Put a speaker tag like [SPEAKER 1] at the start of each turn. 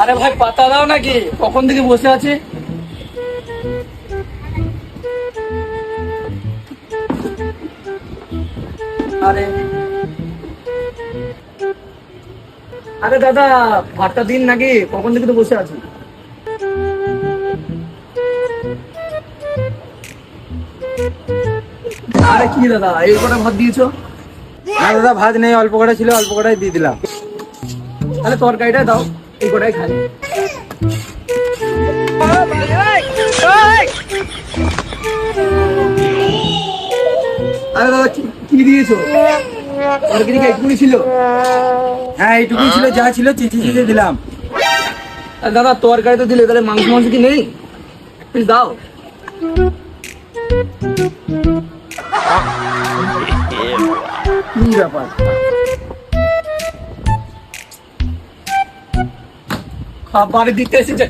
[SPEAKER 1] আরে ভাই পাতা দাও নাকি, কখন থেকে বসে আছি। আরে আরে দাদা ভাতটা দিন নাকি, কখন থেকে তো বসে আছি। আরে কি দাদা এই কটা ভাত দিয়েছো?
[SPEAKER 2] না দাদা, ভাত নেই, অল্প কটা ছিল, অল্প কটাই দিয়ে দিলাম।
[SPEAKER 1] তাহলে তরকারিটা দাও, এই কটাই খাই। আরে দাদা কি দিয়েছো? তরকারি কি একটুকুই ছিল?
[SPEAKER 2] হ্যাঁ এইটুকুই ছিল, যা ছিল চিচি চিচে দিলাম।
[SPEAKER 1] আর দাদা তরকারি তো দিলে, তাহলে মাংস মাংস কি নেই? প্লিজ দাও। কি ব্যাপার? খাবারে দিতে এসেছে।